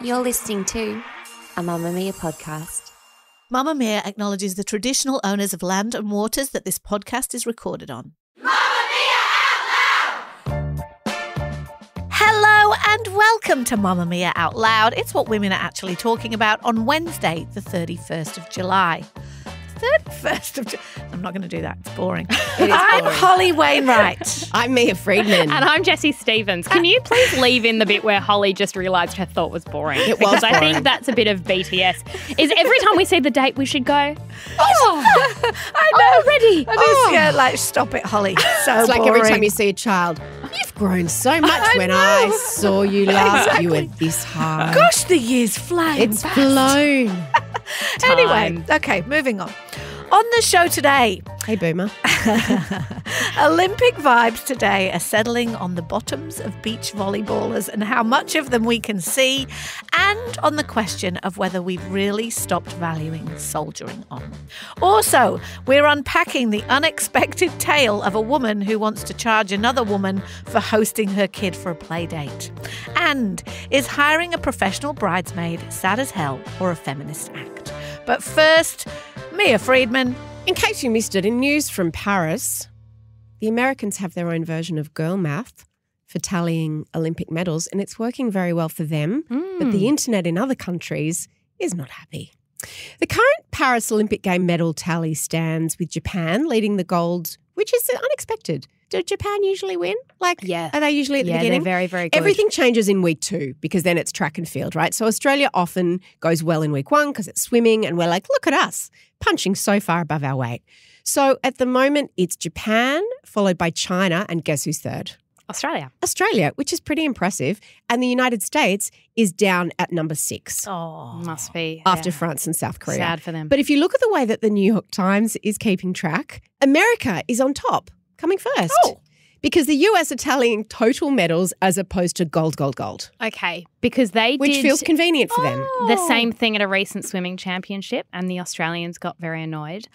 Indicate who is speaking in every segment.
Speaker 1: You're listening to a Mamma Mia podcast.
Speaker 2: Mamma Mia acknowledges the traditional owners of land and waters that this podcast is recorded on.
Speaker 3: Mamma Mia Out Loud!
Speaker 2: Hello and welcome to Mamma Mia Out Loud. It's what women are actually talking about on Wednesday, the 31st of July. 31st of July. I'm not going to do that. It's boring. I'm Holly Wainwright.
Speaker 4: I'm Leah Freedman.
Speaker 5: And I'm Jessie Stevens. Can you please leave in the bit where Holly just realised her thought was boring?
Speaker 4: It was
Speaker 5: Because I
Speaker 4: boring.
Speaker 5: think that's a bit of BTS. Is every time we see the date, we should go,
Speaker 2: I know.
Speaker 5: already.
Speaker 2: Yeah, like, stop it, Holly. So
Speaker 4: It's like
Speaker 2: boring.
Speaker 4: every time you see a child, you've grown so much. When I saw you last, you were this high.
Speaker 2: Gosh, the years flying
Speaker 4: It's
Speaker 2: past.
Speaker 4: flown.
Speaker 2: Anyway, okay, moving on. On the show today,
Speaker 4: Hey, Boomer.
Speaker 2: Olympic vibes today are settling on the bottoms of beach volleyballers and how much of them we can see, and on the question of whether we've really stopped valuing soldiering on. Also, we're unpacking the unexpected tale of a woman who wants to charge another woman for hosting her kid for a play date. And is hiring a professional bridesmaid sad as hell or a feminist act? But first, Mia Freedman.
Speaker 4: In case you missed it, in news from Paris, the Americans have their own version of girl math for tallying Olympic medals, and it's working very well for them. But the internet in other countries is not happy. The current Paris Olympic game medal tally stands with Japan leading the gold, which is unexpected. Do Japan usually win?
Speaker 5: Yeah.
Speaker 4: Are they usually at the
Speaker 5: Yeah,
Speaker 4: beginning?
Speaker 5: they're very, very good.
Speaker 4: Everything changes in week 2 because then it's track and field, right? So Australia often goes well in week 1 because it's swimming and we're like, look at us, punching so far above our weight. So at the moment, it's Japan, followed by China, and guess who's third? Australia, which is pretty impressive. And the United States is down at number 6
Speaker 2: Oh,
Speaker 5: Must be.
Speaker 4: after France and South Korea.
Speaker 5: Sad for them.
Speaker 4: But if you look at the way that the New York Times is keeping track, America is on top, coming first.
Speaker 2: Oh.
Speaker 4: Because the US are tallying total medals as opposed to gold.
Speaker 5: Okay, because they
Speaker 4: Which
Speaker 5: did
Speaker 4: feels convenient for them.
Speaker 5: the same thing at a recent swimming championship and the Australians got very annoyed.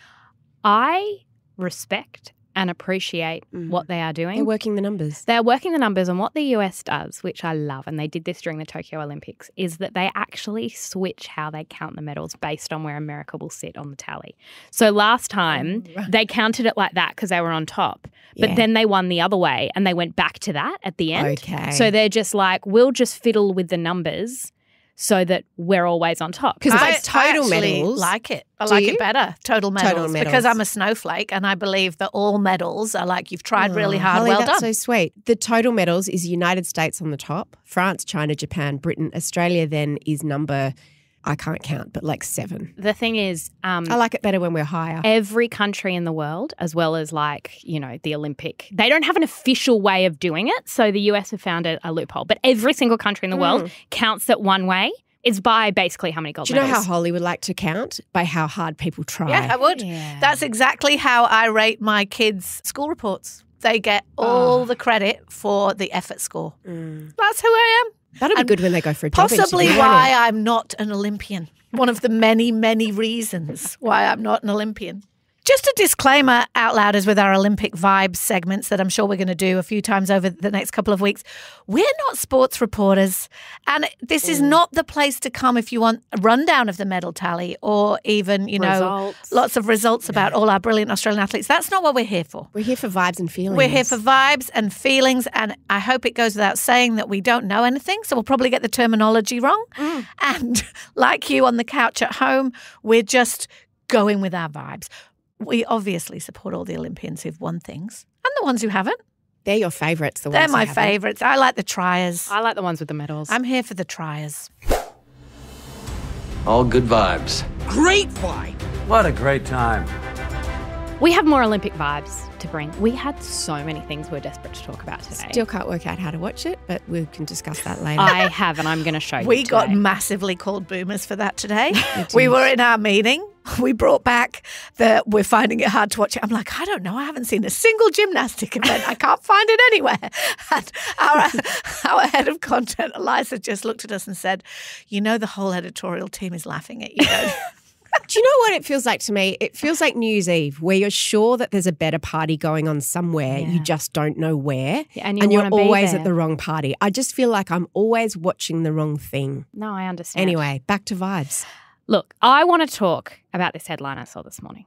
Speaker 5: I respect and appreciate what they are doing.
Speaker 4: They're working the numbers.
Speaker 5: They're working the numbers, and what the US does, which I love, and they did this during the Tokyo Olympics, is that they actually switch how they count the medals based on where America will sit on the tally. So last time, they counted it like that because they were on top. But
Speaker 4: Yeah.
Speaker 5: then they won the other way, and they went back to that at the end.
Speaker 4: Okay.
Speaker 5: So they're just like, we'll just fiddle with the numbers so that we're always on top.
Speaker 4: Because
Speaker 2: I
Speaker 4: it's total
Speaker 2: actually
Speaker 4: medals.
Speaker 2: like it. I
Speaker 4: Do
Speaker 2: like
Speaker 4: you?
Speaker 2: it better. Total medals.
Speaker 4: medals.
Speaker 2: Because I'm a snowflake and I believe that all medals are like you've tried really hard.
Speaker 4: Holly,
Speaker 2: Well
Speaker 4: that's
Speaker 2: done.
Speaker 4: so sweet. The total medals is United States on the top, France, China, Japan, Britain. Australia then is number, I can't count, but like 7.
Speaker 5: The thing is,
Speaker 4: I like it better when we're higher.
Speaker 5: every country in the world, as well as the Olympic, they don't have an official way of doing it. So the US have found a loophole. But every single country in the world counts it one way. It's by basically how many gold
Speaker 4: Do you know how
Speaker 5: medals.
Speaker 4: Holly would like to count? By how hard people try.
Speaker 2: Yeah, I would.
Speaker 5: Yeah.
Speaker 2: That's exactly how I rate my kids' school reports. They get all the credit for the effort score. That's who I am.
Speaker 4: That'll be
Speaker 2: And
Speaker 4: good when they go for a job
Speaker 2: Possibly
Speaker 4: interview, won't
Speaker 2: why
Speaker 4: it?
Speaker 2: I'm not an Olympian. One of the many, many reasons why I'm not an Olympian. Just a disclaimer out loud as with our Olympic vibes segments that I'm sure we're going to do a few times over the next couple of weeks. We're not sports reporters, and this is not the place to come if you want a rundown of the medal tally or even,
Speaker 5: Results.
Speaker 2: lots of results about all our brilliant Australian athletes. That's not what we're here for.
Speaker 4: We're here for vibes and feelings.
Speaker 2: We're here for vibes and feelings, and I hope it goes without saying that we don't know anything, so we'll probably get the terminology wrong. And like you on the couch at home, we're just going with our vibes. We obviously support all the Olympians who've won things and the ones who haven't.
Speaker 4: They're your favourites, the
Speaker 2: They're
Speaker 4: ones
Speaker 2: my
Speaker 4: who haven't.
Speaker 2: favourites. I like the triers.
Speaker 5: I like the ones with the medals.
Speaker 2: I'm here for the triers.
Speaker 6: All good vibes.
Speaker 7: Great vibe.
Speaker 6: What a great time.
Speaker 5: We have more Olympic vibes to bring. We had so many things we're desperate to talk about today.
Speaker 4: Still can't work out how to watch it, but we can discuss that later.
Speaker 5: I have, and I'm going to show you
Speaker 2: We got
Speaker 5: today.
Speaker 2: massively called boomers for that today. We were in our meeting. We brought back that we're finding it hard to watch it. I'm like, I don't know. I haven't seen a single gymnastic event. I can't find it anywhere. And our head of content, Eliza, just looked at us and said, the whole editorial team is laughing at you.
Speaker 4: Do you know what it feels like to me? It feels like New Year's Eve, where you're sure that there's a better party going on somewhere. You just don't know where.
Speaker 5: Yeah, and
Speaker 4: you're
Speaker 5: wanna be
Speaker 4: always
Speaker 5: there.
Speaker 4: at the wrong party. I just feel like I'm always watching the wrong thing.
Speaker 5: No, I understand.
Speaker 4: Anyway, back to vibes.
Speaker 5: Look, I want to talk about this headline I saw this morning.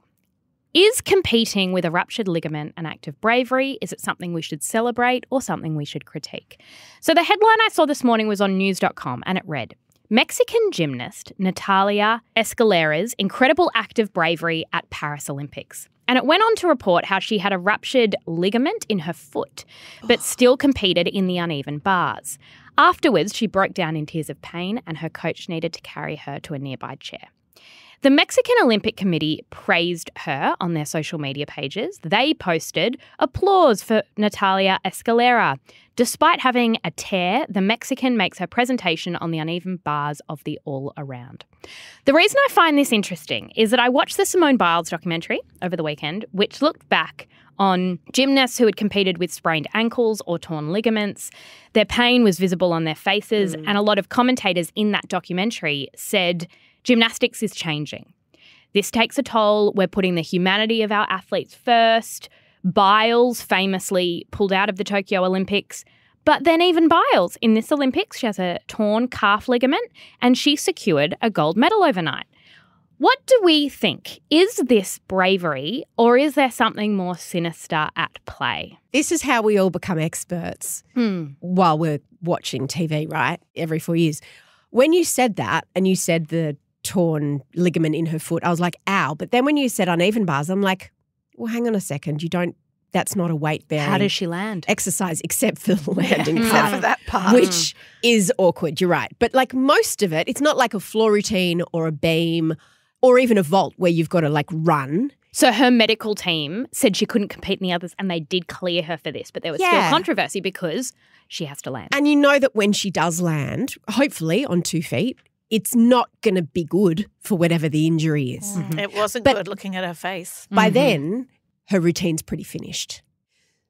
Speaker 5: Is competing with a ruptured ligament an act of bravery? Is it something we should celebrate or something we should critique? So the headline I saw this morning was on news.com and it read, Mexican gymnast Natalia Escalera's incredible act of bravery at Paris Olympics. And it went on to report how she had a ruptured ligament in her foot, but still competed in the uneven bars. Afterwards, she broke down in tears of pain and her coach needed to carry her to a nearby chair. The Mexican Olympic Committee praised her on their social media pages. They posted applause for Natalia Escalera. Despite having a tear, the Mexican makes her presentation on the uneven bars of the all-around. The reason I find this interesting is that I watched the Simone Biles documentary over the weekend, which looked back on gymnasts who had competed with sprained ankles or torn ligaments. Their pain was visible on their faces, and a lot of commentators in that documentary said, gymnastics is changing. This takes a toll. We're putting the humanity of our athletes first. Biles famously pulled out of the Tokyo Olympics. But then even Biles, in this Olympics, she has a torn calf ligament and she secured a gold medal overnight. What do we think? Is this bravery or is there something more sinister at play?
Speaker 4: This is how we all become experts while we're watching TV, right? Every 4 years. When you said that and you said the torn ligament in her foot, I was like, ow. But then when you said uneven bars, I'm like, well, hang on a second. That's not a weight bearing.
Speaker 5: How does she land?
Speaker 4: Exercise, except for the landing
Speaker 2: Except
Speaker 4: part.
Speaker 2: for that part.
Speaker 4: Which is awkward, you're right. But like most of it, it's not like a floor routine or a beam or even a vault where you've got to like run.
Speaker 5: So her medical team said she couldn't compete in the others and they did clear her for this, but there was still controversy because she has to land.
Speaker 4: And you know that when she does land, hopefully on 2 feet, it's not going to be good for whatever the injury is.
Speaker 2: It wasn't
Speaker 4: But
Speaker 2: good looking at her face.
Speaker 4: By then, her routine's pretty finished.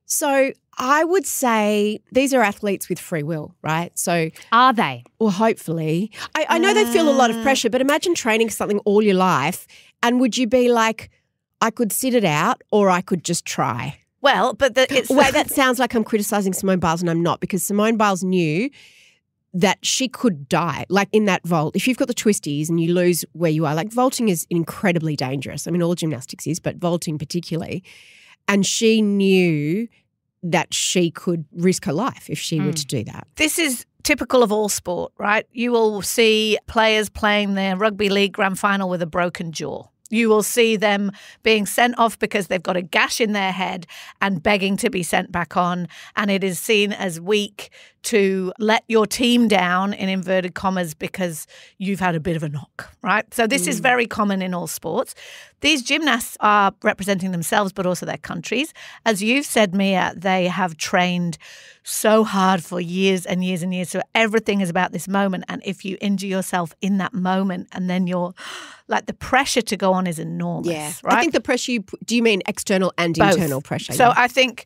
Speaker 4: So I would say these are athletes with free will, right? So
Speaker 5: Are they?
Speaker 4: Well, hopefully. I know they feel a lot of pressure, but imagine training something all your life and would you be like, I could sit it out or I could just try?
Speaker 2: Well, but it's...
Speaker 4: Wait, that sounds like I'm criticising Simone Biles and I'm not because Simone Biles knew that she could die. Like in that vault, if you've got the twisties and you lose where you are, like vaulting is incredibly dangerous. I mean, all gymnastics is, but vaulting particularly. And she knew that she could risk her life if she were to do that.
Speaker 2: This is typical of all sport, right? You will see players playing their rugby league grand final with a broken jaw. You will see them being sent off because they've got a gash in their head and begging to be sent back on. And it is seen as weak to let your team down, in inverted commas, because you've had a bit of a knock, right? So this is very common in all sports. These gymnasts are representing themselves, but also their countries. As you've said, Mia, they have trained so hard for years and years and years. So everything is about this moment. And if you injure yourself in that moment and then you're like the pressure to go on is enormous, right?
Speaker 4: I think the pressure do you mean external and
Speaker 2: Both.
Speaker 4: internal pressure?
Speaker 2: So I think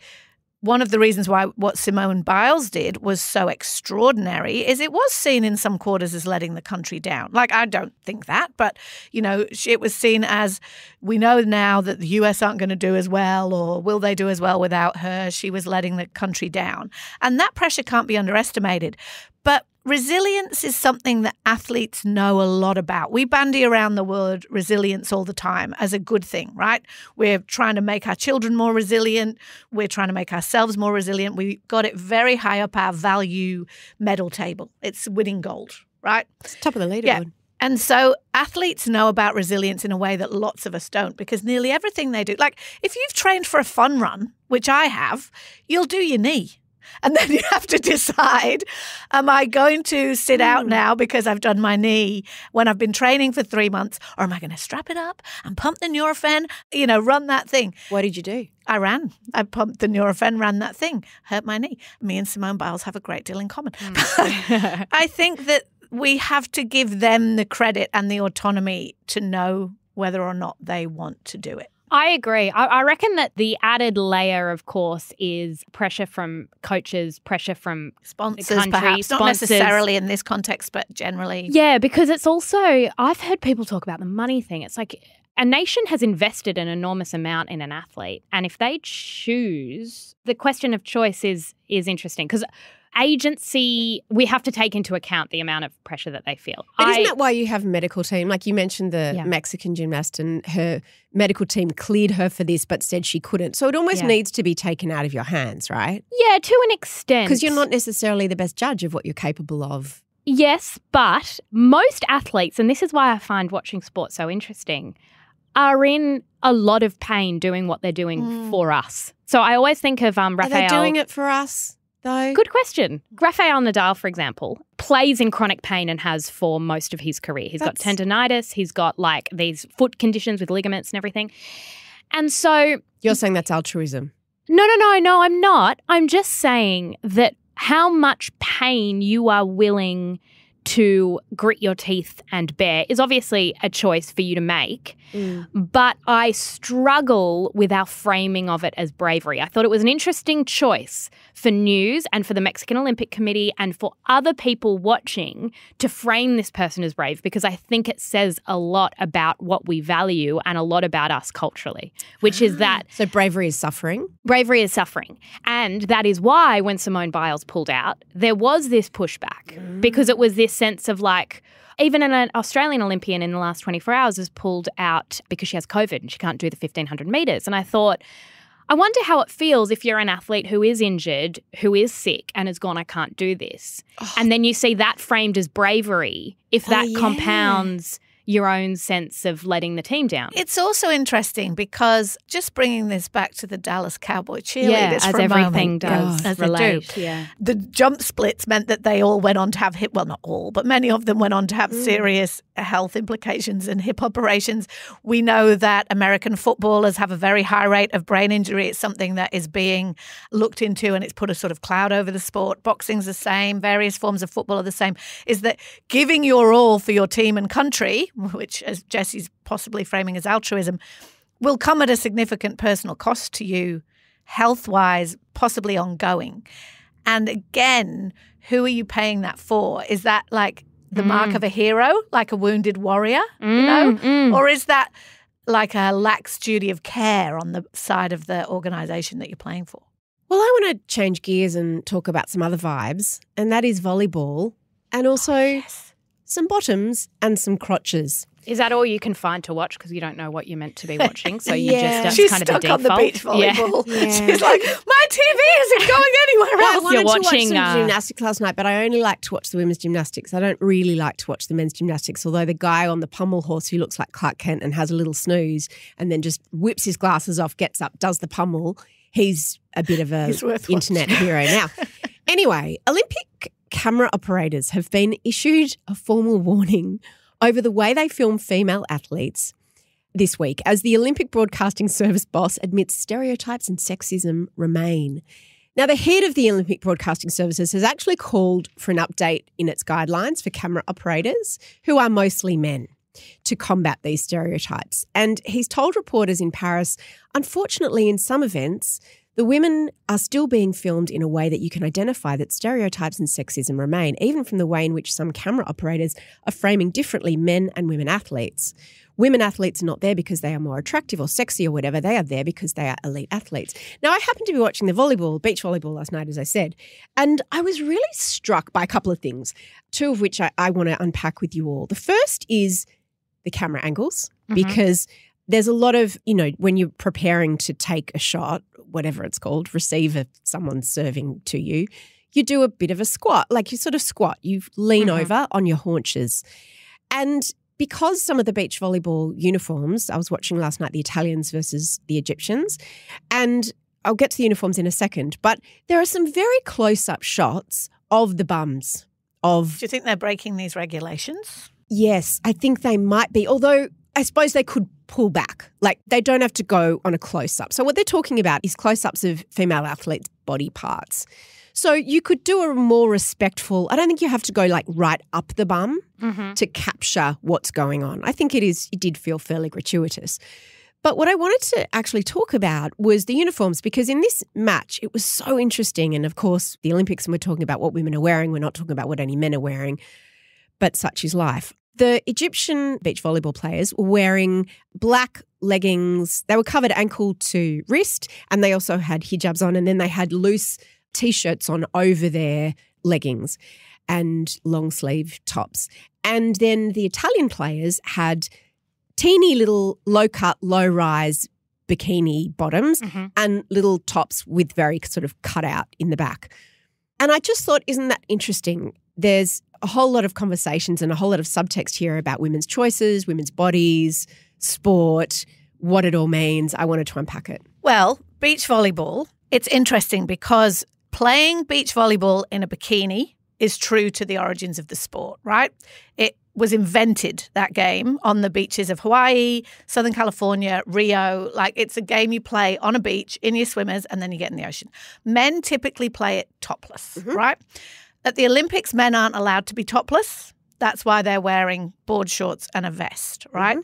Speaker 2: one of the reasons why what Simone Biles did was so extraordinary is it was seen in some quarters as letting the country down. Like, I don't think that, but, you know, it was seen as, we know now that the US aren't going to do as well, or will they do as well without her? She was letting the country down. And that pressure can't be underestimated. But resilience is something that athletes know a lot about. We bandy around the word resilience all the time as a good thing, right? We're trying to make our children more resilient. We're trying to make ourselves more resilient. We got it very high up our value medal table. It's winning gold, right?
Speaker 4: It's top of the leaderboard.
Speaker 2: Yeah. And so athletes know about resilience in a way that lots of us don't, because nearly everything they do, like if you've trained for a fun run, which I have, you'll do your knee. And then you have to decide, am I going to sit out now because I've done my knee when I've been training for 3 months, or am I going to strap it up and pump the Nurofen, run that thing?
Speaker 4: What did you do?
Speaker 2: I ran. I pumped the Nurofen, ran that thing, hurt my knee. Me and Simone Biles have a great deal in common. I think that we have to give them the credit and the autonomy to know whether or not they want to do it.
Speaker 5: I agree. I reckon that the added layer, of course, is pressure from coaches, pressure from
Speaker 2: Sponsors,
Speaker 5: the country,
Speaker 2: perhaps. Not
Speaker 5: sponsors.
Speaker 2: necessarily in this context, but generally.
Speaker 5: Yeah, because it's also, I've heard people talk about the money thing. It's like a nation has invested an enormous amount in an athlete, and if they choose, the question of choice is interesting because agency, we have to take into account the amount of pressure that they feel.
Speaker 4: But isn't that why you have a medical team? Like you mentioned the Mexican gymnast and her medical team cleared her for this but said she couldn't. So it almost needs to be taken out of your hands, right?
Speaker 5: Yeah, to an extent.
Speaker 4: Because you're not necessarily the best judge of what you're capable of.
Speaker 5: Yes, but most athletes, and this is why I find watching sport so interesting, are in a lot of pain doing what they're doing for us. So I always think of Rafael.
Speaker 4: Are they doing it for us? Though?
Speaker 5: Good question. Rafael Nadal, for example, plays in chronic pain and has for most of his career. He's got tendinitis. He's got like these foot conditions with ligaments and everything. And so...
Speaker 4: You're saying that's altruism?
Speaker 5: No, I'm not. I'm just saying that how much pain you are willing to grit your teeth and bear is obviously a choice for you to make. But I struggle with our framing of it as bravery. I thought it was an interesting choice for news and for the Mexican Olympic Committee and for other people watching to frame this person as brave because I think it says a lot about what we value and a lot about us culturally, which is that...
Speaker 4: So bravery is suffering?
Speaker 5: Bravery is suffering. And that is why when Simone Biles pulled out, there was this pushback because it was this sense of like... Even an Australian Olympian in the last 24 hours has pulled out because she has COVID and she can't do the 1,500 metres. And I thought, I wonder how it feels if you're an athlete who is injured, who is sick and has gone, I can't do this. And then you see that framed as bravery if that compounds your own sense of letting the team down.
Speaker 2: It's also interesting because just bringing this back to the Dallas Cowboy cheerleaders
Speaker 5: as
Speaker 2: for a
Speaker 5: everything
Speaker 2: moment,
Speaker 5: does
Speaker 2: as
Speaker 5: relate.
Speaker 2: They do. The jump splits meant that they all went on to have well, not all, but many of them went on to have serious health implications and hip operations. We know that American footballers have a very high rate of brain injury. It's something that is being looked into and it's put a sort of cloud over the sport. Boxing's the same. Various forms of football are the same. Is that giving your all for your team and country, which as Jessie's possibly framing as altruism, will come at a significant personal cost to you health-wise, possibly ongoing. And again, who are you paying that for? Is that like the mark of a hero, like a wounded warrior, you know? Or is that like a lax duty of care on the side of the organisation that you're playing for?
Speaker 4: Well, I want to change gears and talk about some other vibes, and that is volleyball and also some bottoms and some crotches.
Speaker 5: Is that all you can find to watch because you don't know what you're meant to be watching? So you just that's
Speaker 2: She's
Speaker 5: kind of
Speaker 2: stuck
Speaker 5: the default.
Speaker 2: on the beach volleyball.
Speaker 4: Yeah.
Speaker 2: She's like, my TV isn't going anywhere
Speaker 4: Well, I
Speaker 2: else.
Speaker 4: wanted
Speaker 5: You're
Speaker 4: to watch
Speaker 5: watching,
Speaker 4: some gymnastics last night, but I only like to watch the women's gymnastics. I don't really like to watch the men's gymnastics, although the guy on the pommel horse who looks like Clark Kent and has a little snooze and then just whips his glasses off, gets up, does the pommel, he's a bit of a internet hero now. Anyway, Olympic camera operators have been issued a formal warning over the way they film female athletes this week as the Olympic Broadcasting Service boss admits stereotypes and sexism remain. Now, the head of the Olympic Broadcasting Services has actually called for an update in its guidelines for camera operators, who are mostly men, to combat these stereotypes. And he's told reporters in Paris, unfortunately, in some events, the women are still being filmed in a way that you can identify that stereotypes and sexism remain, even from the way in which some camera operators are framing differently men and women athletes. Women athletes are not there because they are more attractive or sexy or whatever. They are there because they are elite athletes. Now, I happened to be watching the beach volleyball last night, as I said, and I was really struck by a couple of things, two of which I want to unpack with you all. The first is the camera angles, because there's a lot of, when you're preparing to take a shot, whatever it's called, receive someone serving to you, you do a bit of a squat. Like you sort of squat, you lean over on your haunches. And because some of the beach volleyball uniforms, I was watching last night the Italians versus the Egyptians, and I'll get to the uniforms in a second, but there are some very close-up shots of the bums. Do
Speaker 2: you think they're breaking these regulations?
Speaker 4: Yes, I think they might be, although I suppose they could pull back. Like they don't have to go on a close-up. So what they're talking about is close-ups of female athletes' body parts. So you could do a more respectful, I don't think you have to go like right up the bum to capture what's going on. I think it did feel fairly gratuitous. But what I wanted to actually talk about was the uniforms, because in this match, it was so interesting. And of course, the Olympics, and we're talking about what women are wearing. We're not talking about what any men are wearing, but such is life. The Egyptian beach volleyball players were wearing black leggings. They were covered ankle to wrist, and they also had hijabs on, and then they had loose T-shirts on over their leggings and long sleeve tops. And then the Italian players had teeny little low-cut, low-rise bikini bottoms and little tops with very sort of cut out in the back. And I just thought, isn't that interesting? There's a whole lot of conversations and a whole lot of subtext here about women's choices, women's bodies, sport, what it all means. I wanted to unpack it.
Speaker 2: Well, beach volleyball, it's interesting because playing beach volleyball in a bikini is true to the origins of the sport, right? It was invented, that game, on the beaches of Hawaii, Southern California, Rio. Like, it's a game you play on a beach in your swimmers and then you get in the ocean. Men typically play it topless, right? At the Olympics, men aren't allowed to be topless. That's why they're wearing board shorts and a vest, right?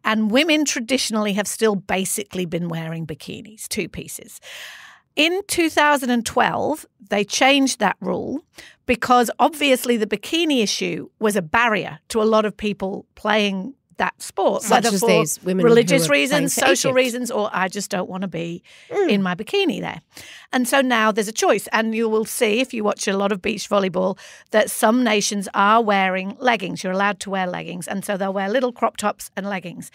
Speaker 2: And women traditionally have still basically been wearing bikinis, two pieces. In 2012, they changed that rule because obviously the bikini issue was a barrier to a lot of people playing that sport,
Speaker 4: such
Speaker 2: whether
Speaker 4: as
Speaker 2: for
Speaker 4: these women
Speaker 2: religious
Speaker 4: who are playing
Speaker 2: reasons,
Speaker 4: for
Speaker 2: social
Speaker 4: Egypt.
Speaker 2: reasons, or I just don't want to be in my bikini there. And so now there's a choice. And you will see, if you watch a lot of beach volleyball, that some nations are wearing leggings. You're allowed to wear leggings. And so they'll wear little crop tops and leggings.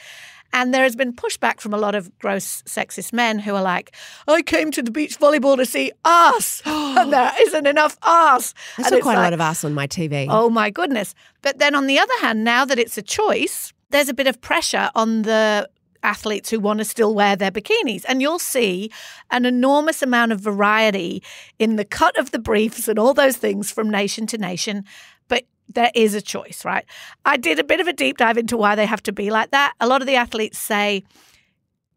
Speaker 2: And there has been pushback from a lot of gross sexist men who are like, I came to the beach volleyball to see arse, and there isn't enough arse.
Speaker 4: I
Speaker 2: And
Speaker 4: saw
Speaker 2: it's
Speaker 4: quite a
Speaker 2: like,
Speaker 4: lot of us on my TV.
Speaker 2: oh, my goodness. But then on the other hand, now that it's a choice, there's a bit of pressure on the athletes who want to still wear their bikinis. And you'll see an enormous amount of variety in the cut of the briefs and all those things from nation to nation. But there is a choice, right? I did a bit of a deep dive into why they have to be like that. A lot of the athletes say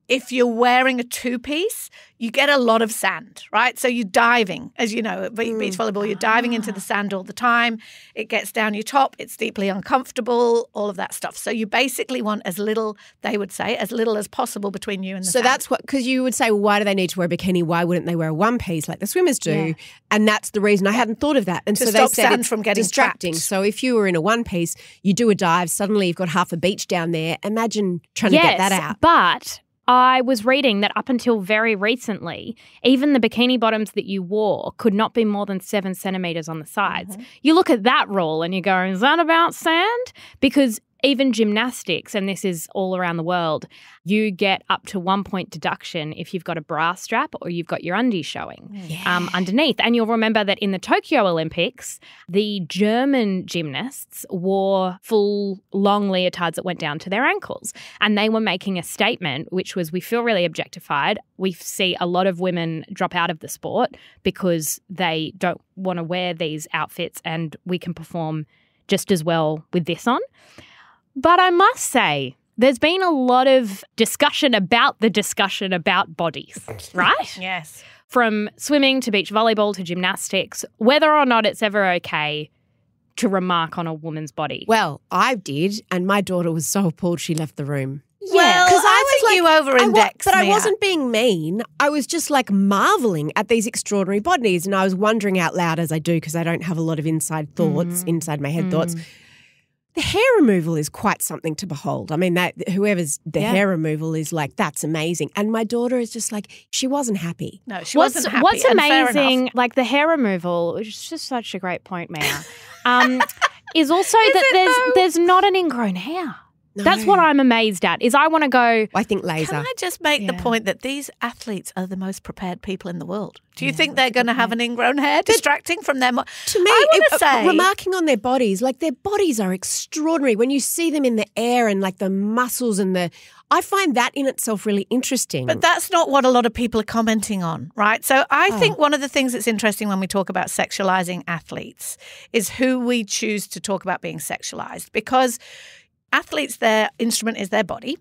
Speaker 2: if you're wearing a two-piece, you get a lot of sand, right? So you're diving, as you know, at beach volleyball, you're diving into the sand all the time. It gets down your top. It's deeply uncomfortable, all of that stuff. So you basically want as little, they would say, as little as possible between you and the
Speaker 4: So
Speaker 2: sand.
Speaker 4: that's what, because you would say, well, why do they need to wear a bikini? Why wouldn't they wear a one piece like the swimmers do?
Speaker 2: Yeah.
Speaker 4: And that's the reason I hadn't thought of that. And
Speaker 2: To
Speaker 4: so
Speaker 2: stop
Speaker 4: they said
Speaker 2: sand
Speaker 4: it's
Speaker 2: from getting
Speaker 4: distracting.
Speaker 2: trapped.
Speaker 4: So if you were in a one piece, you do a dive, suddenly you've got half a beach down there. Imagine trying to get that out.
Speaker 5: But I was reading that up until very recently, even the bikini bottoms that you wore could not be more than 7 centimetres on the sides. You look at that rule and you go, is that about sand? Because even gymnastics, and this is all around the world, you get up to 1 point deduction if you've got a bra strap or you've got your undies showing underneath. And you'll remember that in the Tokyo Olympics, the German gymnasts wore full long leotards that went down to their ankles. And they were making a statement, which was, we feel really objectified. We see a lot of women drop out of the sport because they don't want to wear these outfits, and we can perform just as well with this on. But I must say, there's been a lot of discussion about the discussion about bodies, right?
Speaker 2: Yes.
Speaker 5: From swimming to beach volleyball to gymnastics, whether or not it's ever okay to remark on a woman's body.
Speaker 4: Well, I did, and my daughter was so appalled she left the room.
Speaker 2: Well,
Speaker 4: Because
Speaker 2: I think you over-index,
Speaker 4: but I
Speaker 2: Mia.
Speaker 4: wasn't being mean. I was just like marveling at these extraordinary bodies, and I was wondering out loud, as I do, because I don't have a lot of inside thoughts, inside my head thoughts. The hair removal is quite something to behold. I mean, that whoever's the hair removal is like, that's amazing. And my daughter is just like, she wasn't happy.
Speaker 2: No, she wasn't happy.
Speaker 5: What's
Speaker 2: and fair
Speaker 5: amazing,
Speaker 2: enough.
Speaker 5: like the hair removal, which is just such a great point, Mia, is also that there's not an ingrown hair.
Speaker 4: No.
Speaker 5: That's what I'm amazed at, is I want to go,
Speaker 4: I think laser.
Speaker 2: Can I just make the point that these athletes are the most prepared people in the world? Do you think they're going to have an ingrown hair distracting from them?
Speaker 4: To me,
Speaker 2: I want to say,
Speaker 4: remarking on their bodies, like their bodies are extraordinary. When you see them in the air and like the muscles and I find that in itself really interesting.
Speaker 2: but that's not what a lot of people are commenting on, right? So I think one of the things that's interesting when we talk about sexualizing athletes is who we choose to talk about being sexualized, because Athletes, their instrument is their body.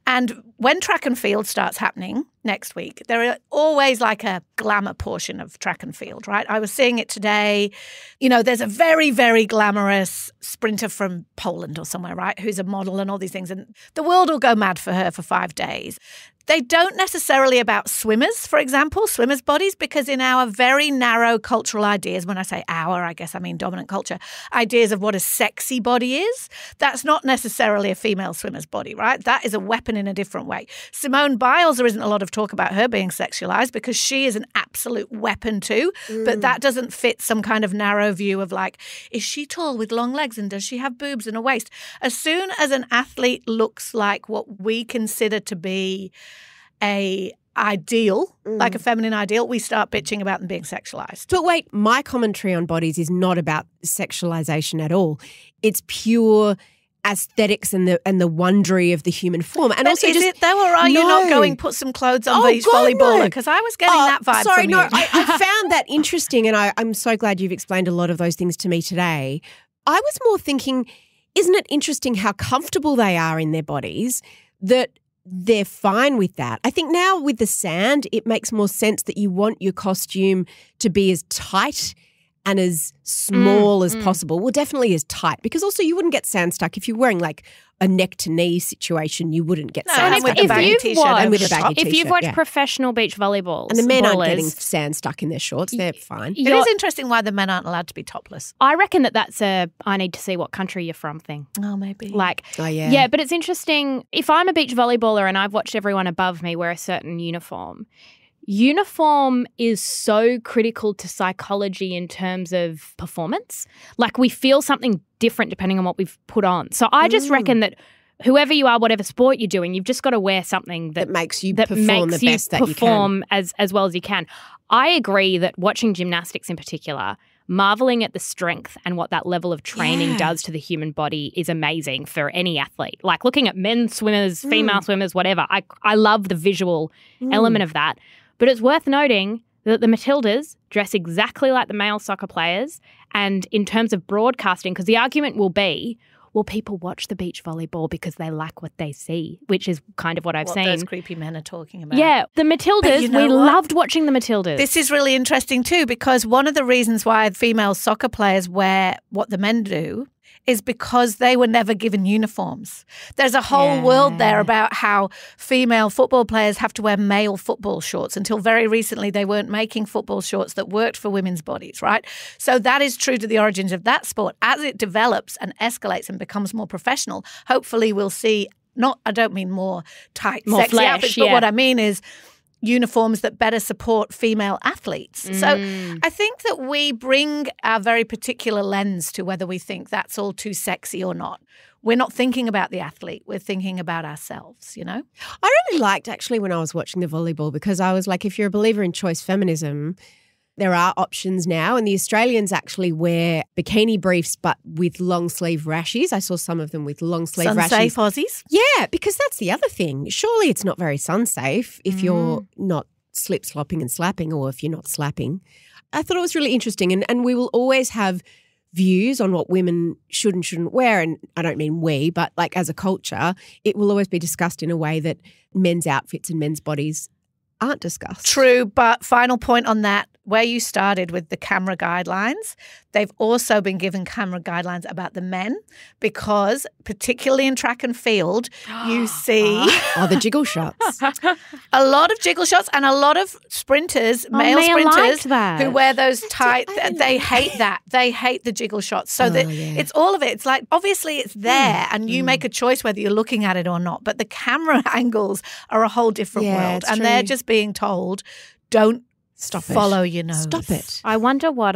Speaker 2: And when track and field starts happening next week, there are always like a glamour portion of track and field, right? I was seeing it today. You know, there's a very, very glamorous sprinter from Poland or somewhere, right, who's a model and all these things. And the world will go mad for her for 5 days. They don't necessarily about swimmers, for example, swimmers' bodies, because in our very narrow cultural ideas, when I say our, I guess I mean dominant culture, ideas of what a sexy body is, that's not necessarily a female swimmer's body, right? That is a weapon in a different way. Simone Biles, there isn't a lot of talk about her being sexualized because she is an absolute weapon too, but that doesn't fit some kind of narrow view of like, is she tall with long legs and does she have boobs and a waist? As soon as an athlete looks like what we consider to be a ideal, like a feminine ideal, we start bitching about them being sexualized.
Speaker 4: But wait, my commentary on bodies is not about sexualization at all. It's pure aesthetics and the wondery of the human form. And
Speaker 2: but
Speaker 4: also
Speaker 2: is
Speaker 4: just,
Speaker 2: it though, or are you not going put some clothes on beach volleyballer? Because I was getting that vibe from you.
Speaker 4: I found that interesting, and I'm so glad you've explained a lot of those things to me today. I was more thinking, isn't it interesting how comfortable they are in their bodies, that they're fine with that. I think now with the sand, it makes more sense that you want your costume to be as tight and as small as possible. Well, definitely as tight, because also you wouldn't get sand stuck if you're wearing like a neck to knee situation. You wouldn't get sand stuck
Speaker 2: with a baggy t-shirt and with a baggy
Speaker 5: If you've watched professional beach volleyballs,
Speaker 4: and the men aren't getting sand stuck in their shorts, they're fine.
Speaker 2: It is interesting why the men aren't allowed to be topless.
Speaker 5: I reckon that's a I need to see what country you're from thing.
Speaker 2: Oh, maybe.
Speaker 5: Yeah, but it's interesting. If I'm a beach volleyballer and I've watched everyone above me wear a certain uniform is so critical to psychology in terms of performance. Like we feel something different depending on what we've put on. So I just reckon that whoever you are, whatever sport you're doing, you've just got to wear something that makes you perform the best that you can. as well as you can. I agree that watching gymnastics in particular, marveling at the strength and what that level of training does to the human body is amazing for any athlete. Like looking at men swimmers, female swimmers, whatever. I love the visual element of that. But it's worth noting that the Matildas dress exactly like the male soccer players. And in terms of broadcasting, because the argument will be, well, people watch the beach volleyball because they like what they see, which is kind of what I've seen.
Speaker 2: Those creepy men are talking about.
Speaker 5: Yeah, the Matildas, we loved watching the Matildas.
Speaker 2: This is really interesting too, because one of the reasons why female soccer players wear what the men do is because they were never given uniforms. There's a whole world there about how female football players have to wear male football shorts. Until very recently, they weren't making football shorts that worked for women's bodies, right? So that is true to the origins of that sport. As it develops and escalates and becomes more professional, hopefully we'll see, I don't mean more tight,
Speaker 5: more
Speaker 2: sexy
Speaker 5: flesh,
Speaker 2: outfits, but what I mean is uniforms that better support female athletes. So I think that we bring our very particular lens to whether we think that's all too sexy or not. We're not thinking about the athlete. We're thinking about ourselves, you know?
Speaker 4: I really liked actually when I was watching the volleyball, because I was like, if you're a believer in choice feminism, there are options now, and the Australians actually wear bikini briefs but with long sleeve rashes. I saw some of them with long sleeve rashes.
Speaker 2: Sun-safe Aussies?
Speaker 4: Yeah, because that's the other thing. Surely it's not very sun-safe if you're not slip-slopping and slapping, or if you're not slapping. I thought it was really interesting, and we will always have views on what women should and shouldn't wear, and I don't mean we, but like as a culture, it will always be discussed in a way that men's outfits and men's bodies aren't discussed.
Speaker 2: True, but final point on that, where you started with the camera guidelines, they've also been given camera guidelines about the men, because particularly in track and field, you see
Speaker 4: the jiggle shots.
Speaker 2: A lot of jiggle shots, and a lot of sprinters, male sprinters who wear those tight, they hate that. They hate the jiggle shots. So it's all of it. It's like, obviously it's there and you make a choice whether you're looking at it or not, but the camera angles are a whole different world, and they're just being told, don't follow your nose.
Speaker 4: Stop it.
Speaker 5: I wonder what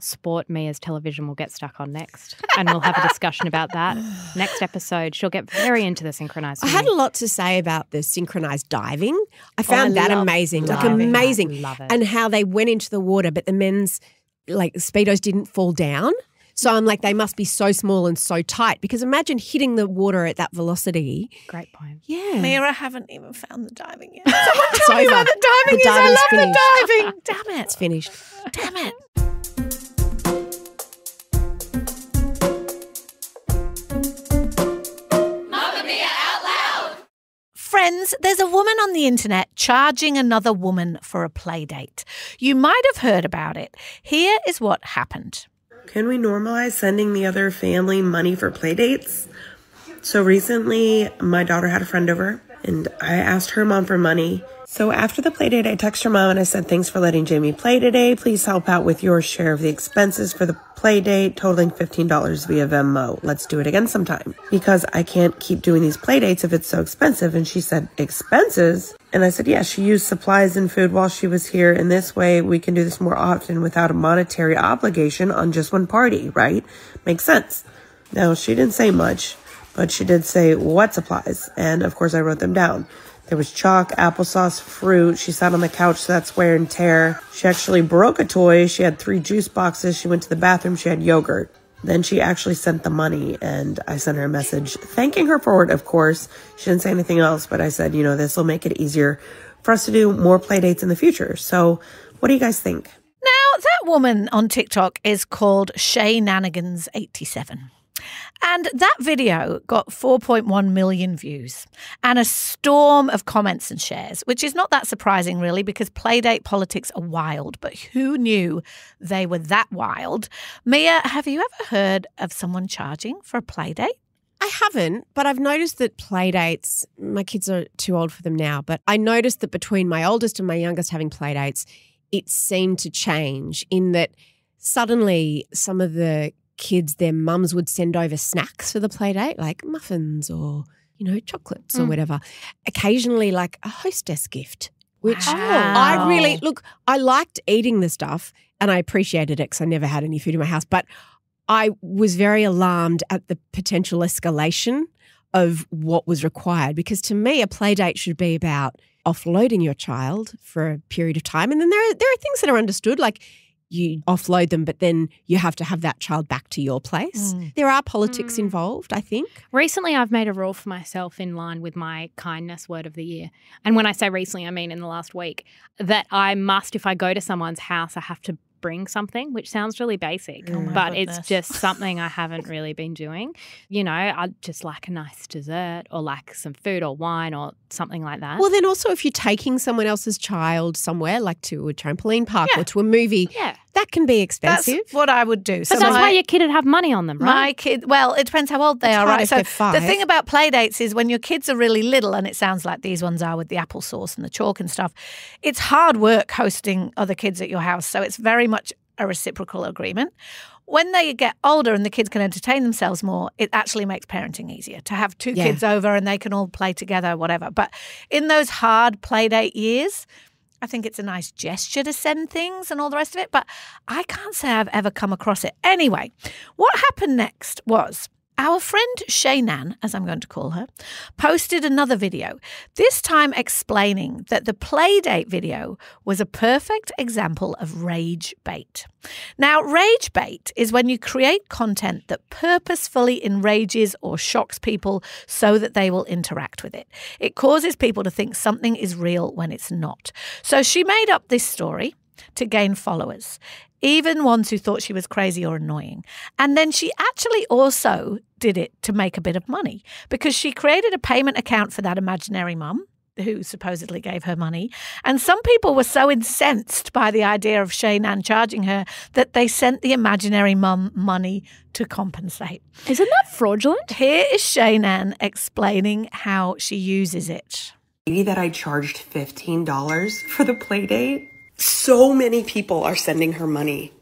Speaker 5: sport Mia's television will get stuck on next, and we'll have a discussion about that next episode. She'll get very into the synchronized swimming.
Speaker 4: I had a lot to say about the synchronized diving. I found that amazing.
Speaker 5: Amazing. Love it.
Speaker 4: And how they went into the water, but the men's Speedos didn't fall down. So I'm like, they must be so small and so tight, because imagine hitting the water at that velocity.
Speaker 5: Great point.
Speaker 4: Yeah.
Speaker 2: Mia, I haven't even found the diving yet. Someone tell me where the diving is. I love
Speaker 4: finished.
Speaker 2: the diving. Damn it.
Speaker 4: It's finished.
Speaker 2: Damn it. Friends, there's a woman on the internet charging another woman for a play date. You might have heard about it. Here is what happened.
Speaker 7: Can we normalize sending the other family money for play dates? So recently, my daughter had a friend over, and I asked her mom for money. So after the play date, I texted her mom and I said, thanks for letting Jamie play today. Please help out with your share of the expenses for the play date, totaling $15 via Venmo. Let's do it again sometime, because I can't keep doing these play dates if it's so expensive. And she said, expenses? And I said, yeah, she used supplies and food while she was here. And this way we can do this more often without a monetary obligation on just one party, right? Makes sense. Now, she didn't say much, but she did say what supplies. And of course I wrote them down. There was chalk, applesauce, fruit. She sat on the couch, so that's wear and tear. She actually broke a toy. She had 3 juice boxes. She went to the bathroom. She had yogurt. Then she actually sent the money, and I sent her a message thanking her for it, of course. She didn't say anything else, but I said, this will make it easier for us to do more play dates in the future. So what do you guys think?
Speaker 2: Now, that woman on TikTok is called Shaynanigans87. And that video got 4.1 million views and a storm of comments and shares, which is not that surprising, really, because playdate politics are wild. But who knew they were that wild? Mia, have you ever heard of someone charging for a playdate?
Speaker 4: I haven't, but I've noticed that play dates, my kids are too old for them now, but I noticed that between my oldest and my youngest having play dates, it seemed to change in that suddenly some of the kids, their mums would send over snacks for the play date, like muffins or, chocolates or whatever. Occasionally like a hostess gift, which I liked eating the stuff and I appreciated it because I never had any food in my house, but I was very alarmed at the potential escalation of what was required, because to me a play date should be about offloading your child for a period of time. And then there are things that are understood, like you offload them, but then you have to have that child back to your place. There are politics involved, I think.
Speaker 5: Recently, I've made a rule for myself in line with my kindness word of the year. And when I say recently, I mean in the last week, that I must, if I go to someone's house, I have to bring something, which sounds really basic, but it's just something I haven't really been doing. I'd just like a nice dessert or like some food or wine or something like that.
Speaker 4: Well, then also if you're taking someone else's child somewhere, like to a trampoline park or to a movie, that can be expensive.
Speaker 2: That's what I would do.
Speaker 5: But that's why your kid would have money on them, right?
Speaker 2: My kid, well, it depends how old they are, right? So the thing about play dates is when your kids are really little, and it sounds like these ones are with the applesauce and the chalk and stuff, it's hard work hosting other kids at your house. So it's very much a reciprocal agreement. When they get older and the kids can entertain themselves more, it actually makes parenting easier to have 2 kids over and they can all play together, whatever. But in those hard play date years, I think it's a nice gesture to send things and all the rest of it, but I can't say I've ever come across it. Anyway, what happened next was our friend Shaynan, as I'm going to call her, posted another video, this time explaining that the playdate video was a perfect example of rage bait. Now, rage bait is when you create content that purposefully enrages or shocks people so that they will interact with it. It causes people to think something is real when it's not. So she made up this story to gain followers, even ones who thought she was crazy or annoying. And then she actually also did it to make a bit of money, because she created a payment account for that imaginary mum who supposedly gave her money. And some people were so incensed by the idea of Shaynan charging her that they sent the imaginary mum money to compensate.
Speaker 5: Isn't that fraudulent?
Speaker 2: Here is Shaynan explaining how she uses it.
Speaker 7: Maybe that I charged $15 for the play date. So many people are sending her money.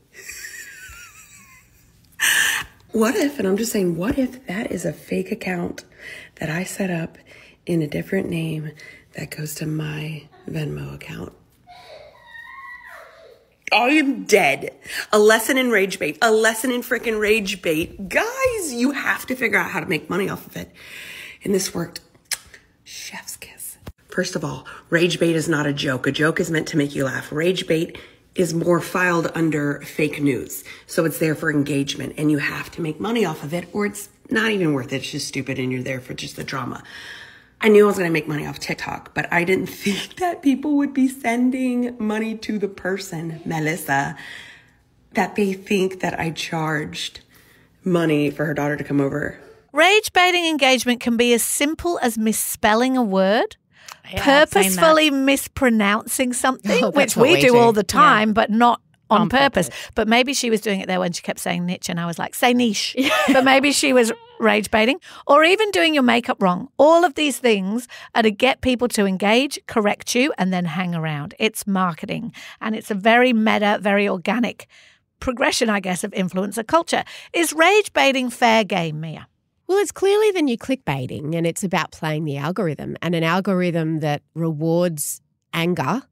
Speaker 7: What if, and I'm just saying, what if that is a fake account that I set up in a different name that goes to my Venmo account? I am dead. A lesson in rage bait. A lesson in freaking rage bait. Guys, you have to figure out how to make money off of it. And this worked. Chef's kiss. First of all, rage bait is not a joke. A joke is meant to make you laugh. Rage bait is more filed under fake news. So it's there for engagement, and you have to make money off of it, or it's not even worth it. It's just stupid and you're there for just the drama. I knew I was going to make money off TikTok, but I didn't think that people would be sending money to the person, Melissa, that they think that I charged money for her daughter to come over.
Speaker 2: Rage baiting engagement can be as simple as misspelling a word purposefully mispronouncing something,
Speaker 4: Oh,
Speaker 2: which
Speaker 4: that's what
Speaker 2: we
Speaker 4: we
Speaker 2: do
Speaker 4: do.
Speaker 2: all the time, but not on purpose.
Speaker 5: purpose.
Speaker 2: But maybe she was doing it there when she kept saying niche and I was like, say niche. But maybe she was rage baiting or even doing your makeup wrong. All of these things are to get people to engage, correct you, and then hang around. It's marketing and it's a very meta, very organic progression, I guess, of influencer culture. Is rage baiting fair game, Mia?
Speaker 4: Well, it's clearly the new clickbaiting, and it's about playing the algorithm. And an algorithm that rewards anger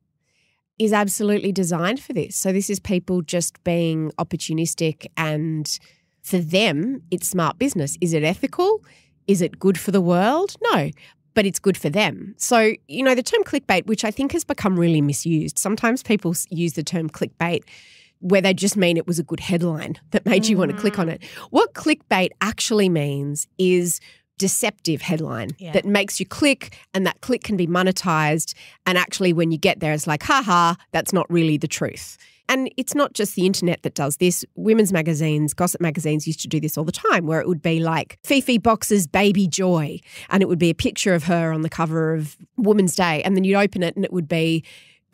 Speaker 4: is absolutely designed for this. So this is people just being opportunistic, and for them, it's smart business. Is it ethical? Is it good for the world? No, but it's good for them. So, the term clickbait, which I think has become really misused. Sometimes people use the term clickbait where they just mean it was a good headline that made you want to click on it. What clickbait actually means is deceptive headline that makes you click, and that click can be monetized. And actually when you get there, it's like, haha, that's not really the truth. And it's not just the internet that does this. Women's magazines, gossip magazines used to do this all the time, where it would be like Fifi Box's Baby Joy, and it would be a picture of her on the cover of Women's Day. And then you'd open it and it would be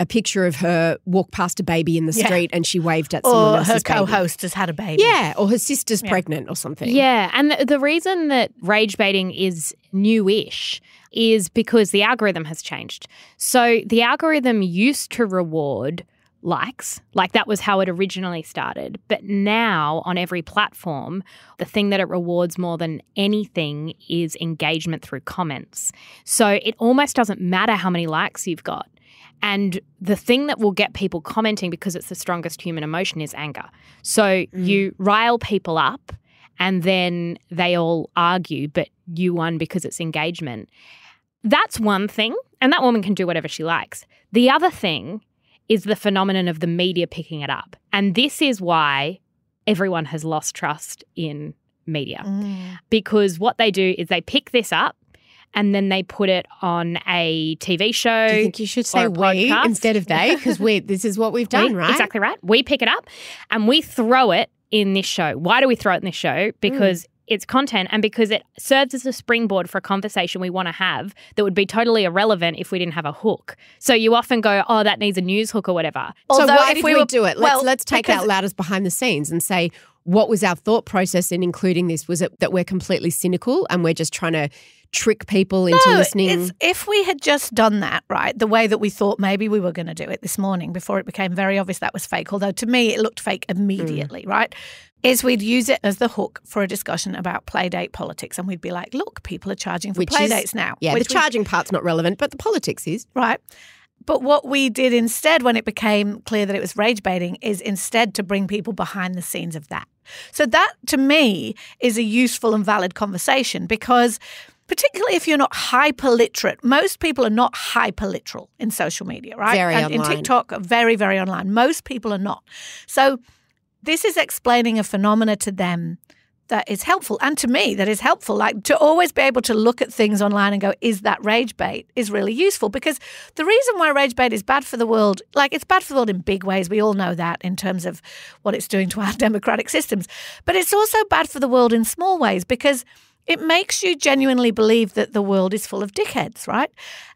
Speaker 4: a picture of her walk past a baby in the street and she waved at someone else's
Speaker 2: Or her
Speaker 4: baby.
Speaker 2: co-host has had a baby.
Speaker 4: Yeah, or her sister's pregnant or something.
Speaker 5: Yeah, and the reason that rage baiting is newish is because the algorithm has changed. So the algorithm used to reward likes, like that was how it originally started. But now on every platform, the thing that it rewards more than anything is engagement through comments. So it almost doesn't matter how many likes you've got. And the thing that will get people commenting, because it's the strongest human emotion, is anger. So you rile people up and then they all argue, but you won because it's engagement. That's one thing, and that woman can do whatever she likes. The other thing is the phenomenon of the media picking it up. And this is why everyone has lost trust in media. Because what they do is they pick this up and then they put it on a TV show.
Speaker 4: Do you think you should say
Speaker 5: or a
Speaker 4: we
Speaker 5: podcast?
Speaker 4: instead of they? Because this is what we've done, right?
Speaker 5: Exactly right. We pick it up and we throw it in this show. Why do we throw it in this show? Because it's content and because it serves as a springboard for a conversation we want to have that would be totally irrelevant if we didn't have a hook. So you often go, oh, that needs a news hook or whatever.
Speaker 4: So
Speaker 2: Although
Speaker 4: why
Speaker 2: if
Speaker 4: did
Speaker 2: we
Speaker 4: we
Speaker 2: were-
Speaker 4: do it?
Speaker 2: well,
Speaker 4: Let's take
Speaker 2: because-
Speaker 4: out loud as behind the scenes and say, what was our thought process in including this? Was it that we're completely cynical and we're just trying to trick people into listening?
Speaker 2: It's, if we had just done that, right, the way that we thought maybe we were going to do it this morning before it became very obvious that was fake, although to me it looked fake immediately, right, is we'd use it as the hook for a discussion about playdate politics. And we'd be like, look, people are charging for playdates now.
Speaker 4: Yeah, the
Speaker 2: which we-
Speaker 4: charging part's not relevant, but the politics is.
Speaker 2: Right. But what we did instead when it became clear that it was rage baiting is instead to bring people behind the scenes of that. So that, to me, is a useful and valid conversation because particularly if you're not hyper-literate, most people are not hyper-literal in social media, right?
Speaker 4: Very
Speaker 2: and in
Speaker 4: online.
Speaker 2: TikTok, very, very online. Most people are not. So this is explaining a phenomena to them that is helpful. And to me, that is helpful. Like to always be able to look at things online and go, is that rage bait, is really useful. Because the reason why rage bait is bad for the world, like it's bad for the world in big ways. We all know that in terms of what it's doing to our democratic systems. But it's also bad for the world in small ways because it makes you genuinely believe that the world is full of dickheads, right?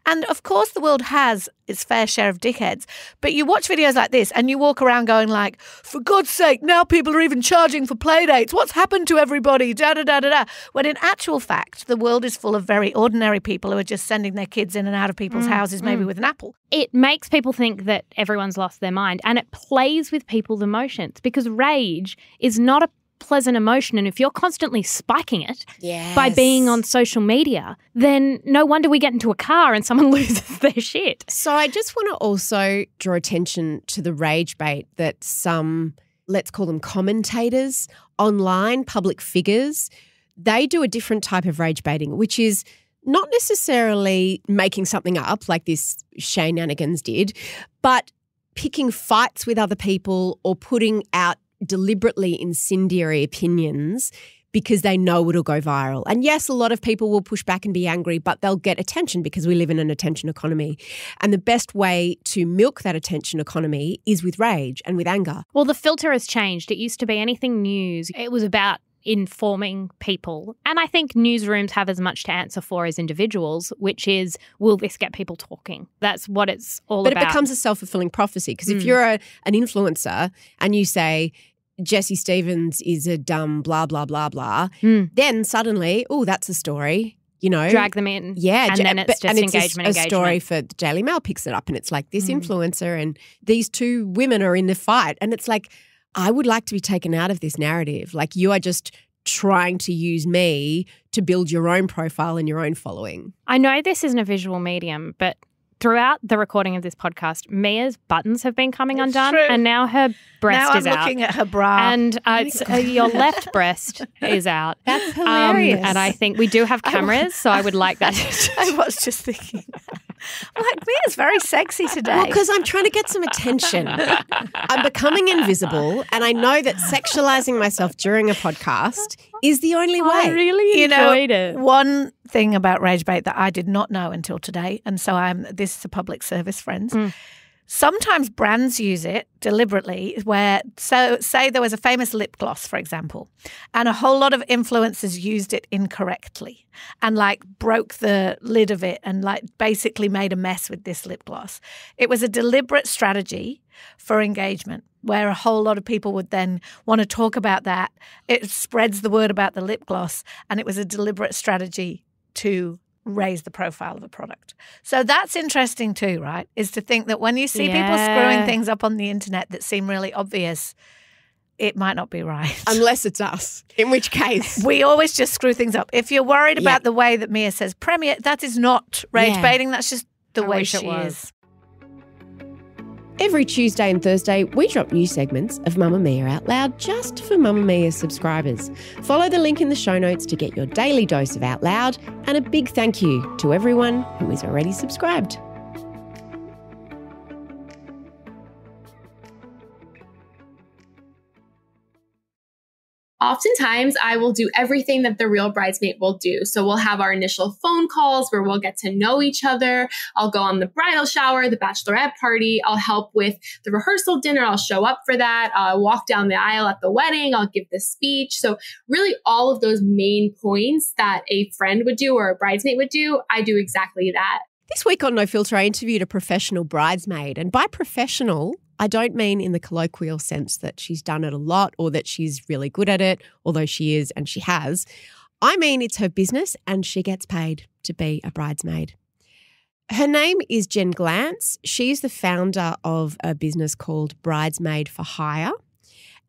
Speaker 2: And of course the world has its fair share of dickheads, but you watch videos like this and you walk around going like, for God's sake, now people are even charging for playdates. What's happened to everybody? Da-da-da-da-da. When in actual fact, the world is full of very ordinary people who are just sending their kids in and out of people's houses, maybe with an apple.
Speaker 5: It makes people think that everyone's lost their mind and it plays with people's emotions because rage is not a pleasant emotion, and if you're constantly spiking it by being on social media, then no wonder we get into a car and someone loses their shit.
Speaker 4: So I just want to also draw attention to the rage bait that some, let's call them commentators, online public figures, they do a different type of rage baiting, which is not necessarily making something up like this Shenanigans did, but picking fights with other people or putting out deliberately incendiary opinions because they know it'll go viral. And yes, a lot of people will push back and be angry, but they'll get attention because we live in an attention economy. And the best way to milk that attention economy is with rage and with anger.
Speaker 5: Well, the filter has changed. It used to be anything news. It was about informing people. And I think newsrooms have as much to answer for as individuals, which is, will this get people talking? That's what it's all about.
Speaker 4: But it becomes a self-fulfilling prophecy because if you're an influencer and you say, Jessie Stevens is a dumb blah, blah, blah, blah, then suddenly, oh, that's a story. You know,
Speaker 5: drag them in.
Speaker 4: Yeah.
Speaker 5: And then it's just engagement.
Speaker 4: A story for the Daily Mail picks it up and it's like this influencer and these two women are in the fight. And it's like, I would like to be taken out of this narrative. Like you are just trying to use me to build your own profile and your own following.
Speaker 5: I know this isn't a visual medium, but throughout the recording of this podcast, Mia's buttons have been coming undone and now her breast is out.
Speaker 2: Now I'm looking at her bra.
Speaker 5: And your left breast is out.
Speaker 2: That's hilarious.
Speaker 5: And I think we do have cameras, so I would like that.
Speaker 2: I was just thinking. Like, Mia's very sexy today.
Speaker 4: Well, because I'm trying to get some attention. I'm becoming invisible and I know that sexualizing myself during a podcast is the only way.
Speaker 5: I really enjoyed it.
Speaker 2: One thing about rage bait that I did not know until today, and so this is a public service, friends. Sometimes brands use it deliberately where, so say there was a famous lip gloss, for example, and a whole lot of influencers used it incorrectly and like broke the lid of it and like basically made a mess with this lip gloss. It was a deliberate strategy for engagement where a whole lot of people would then want to talk about that. It spreads the word about the lip gloss and it was a deliberate strategy to raise the profile of a product. So that's interesting too, right? Is to think that when you see people screwing things up on the internet that seem really obvious, it might not be right.
Speaker 4: Unless it's us, in which case.
Speaker 2: We always just screw things up. If you're worried about the way that Mia says Premier, that is not rage baiting. That's just the way she is.
Speaker 4: Every Tuesday and Thursday, we drop new segments of Mamma Mia Out Loud just for Mamma Mia subscribers. Follow the link in the show notes to get your daily dose of Out Loud, and a big thank you to everyone who is already subscribed.
Speaker 8: Oftentimes, I will do everything that the real bridesmaid will do. So we'll have our initial phone calls where we'll get to know each other. I'll go on the bridal shower, the bachelorette party. I'll help with the rehearsal dinner. I'll show up for that. I'll walk down the aisle at the wedding. I'll give the speech. So really all of those main points that a friend would do or a bridesmaid would do, I do exactly that.
Speaker 4: This week on No Filter, I interviewed a professional bridesmaid. And by professional, I don't mean in the colloquial sense that she's done it a lot or that she's really good at it, although she is and she has. I mean it's her business and she gets paid to be a bridesmaid. Her name is Jen Glantz. She's the founder of a business called Bridesmaid for Hire.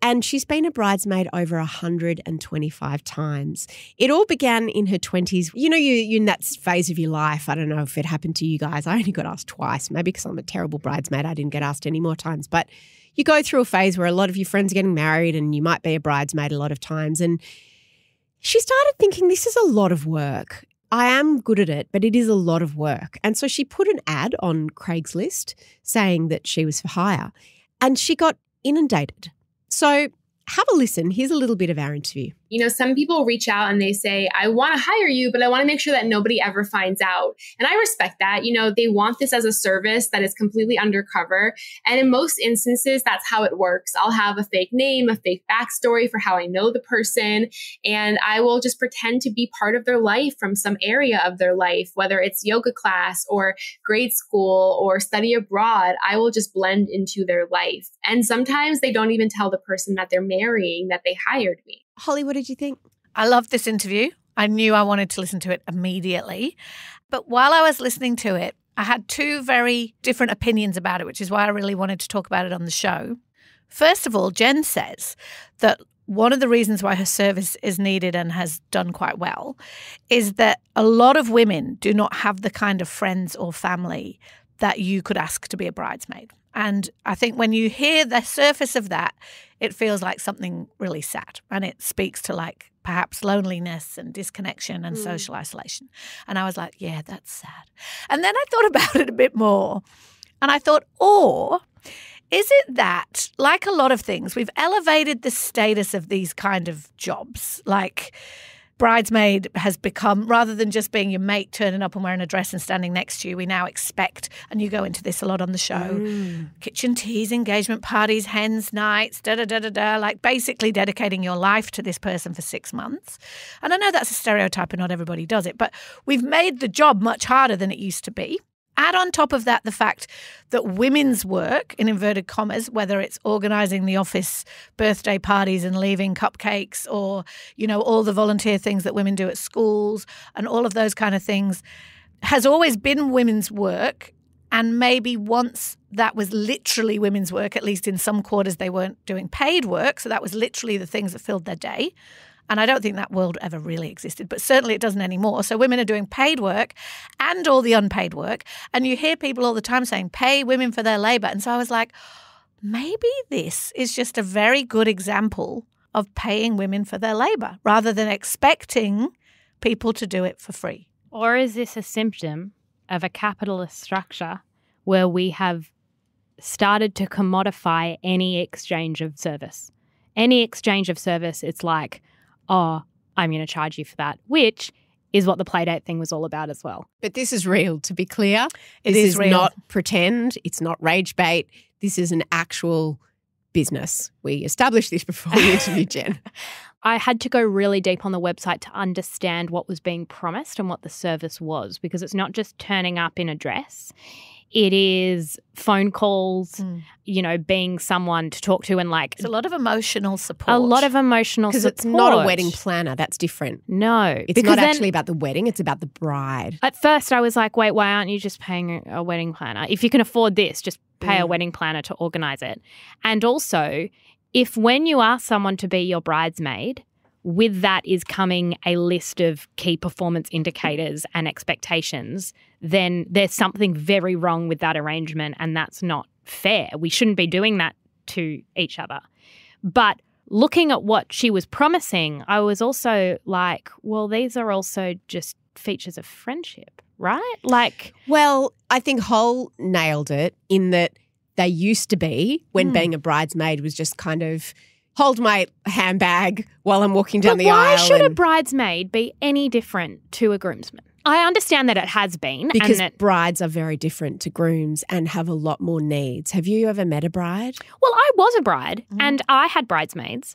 Speaker 4: And she's been a bridesmaid over 125 times. It all began in her 20s. You know, you're in that phase of your life. I don't know if it happened to you guys. I only got asked twice. Maybe because I'm a terrible bridesmaid, I didn't get asked any more times. But you go through a phase where a lot of your friends are getting married and you might be a bridesmaid a lot of times. And she started thinking, this is a lot of work. I am good at it, but it is a lot of work. And so she put an ad on Craigslist saying that she was for hire. And she got inundated. So have a listen. Here's a little bit of our interview.
Speaker 8: You know, some people reach out and they say, I want to hire you, but I want to make sure that nobody ever finds out. And I respect that. You know, they want this as a service that is completely undercover. And in most instances, that's how it works. I'll have a fake name, a fake backstory for how I know the person. And I will just pretend to be part of their life from some area of their life, whether it's yoga class or grade school or study abroad. I will just blend into their life. And sometimes they don't even tell the person that they're marrying that they hired me.
Speaker 4: Holly, what did you think?
Speaker 2: I loved this interview. I knew I wanted to listen to it immediately. But while I was listening to it, I had two very different opinions about it, which is why I really wanted to talk about it on the show. First of all, Jen says that one of the reasons why her service is needed and has done quite well is that a lot of women do not have the kind of friends or family that you could ask to be a bridesmaid. And I think when you hear the surface of that, it feels like something really sad. And it speaks to like perhaps loneliness and disconnection and social isolation. And I was like, yeah, that's sad. And then I thought about it a bit more. And I thought, or is it that, like a lot of things, we've elevated the status of these kind of jobs? Like bridesmaid has become, rather than just being your mate turning up and wearing a dress and standing next to you, we now expect, and you go into this a lot on the show, kitchen teas, engagement parties, hens nights, like basically dedicating your life to this person for 6 months. And I know that's a stereotype and not everybody does it, but we've made the job much harder than it used to be. Add on top of that the fact that women's work, in inverted commas, whether it's organising the office birthday parties and leaving cupcakes or, you know, all the volunteer things that women do at schools and all of those kind of things, has always been women's work. And maybe once that was literally women's work, at least in some quarters they weren't doing paid work. So that was literally the things that filled their day. And I don't think that world ever really existed, but certainly it doesn't anymore. So women are doing paid work and all the unpaid work. And you hear people all the time saying, pay women for their labour. And so I was like, maybe this is just a very good example of paying women for their labour rather than expecting people to do it for free.
Speaker 5: Or is this a symptom of a capitalist structure where we have started to commodify any exchange of service? Any exchange of service, it's like, oh, I'm going to charge you for that, which is what the playdate thing was all about as well.
Speaker 4: But this is real, to be clear.
Speaker 2: It
Speaker 4: this
Speaker 2: is real.
Speaker 4: Not pretend. It's not rage bait. This is an actual business. We established this before we interviewed Jen.
Speaker 5: I had to go really deep on the website to understand what was being promised and what the service was, because it's not just turning up in a dress. It is phone calls, you know, being someone to talk to and like...
Speaker 2: It's a lot of emotional support.
Speaker 5: A lot of emotional support.
Speaker 4: Because it's not a wedding planner. That's different.
Speaker 5: No.
Speaker 4: It's not actually about the wedding. It's about the bride.
Speaker 5: At first I was like, wait, why aren't you just paying a wedding planner? If you can afford this, just pay a wedding planner to organise it. And also, if when you ask someone to be your bridesmaid, with that is coming a list of key performance indicators and expectations, then there's something very wrong with that arrangement, and that's not fair. We shouldn't be doing that to each other. But looking at what she was promising, I was also like, well, these are also just features of friendship, right? Like,
Speaker 4: well, I think Hull nailed it in that they used to be, when being a bridesmaid was just kind of, hold my handbag while I'm walking down the aisle.
Speaker 5: Why should a bridesmaid be any different to a groomsman? I understand that it has been.
Speaker 4: Because brides are very different to grooms and have a lot more needs. Have you ever met a bride?
Speaker 5: Well, I was a bride and I had bridesmaids.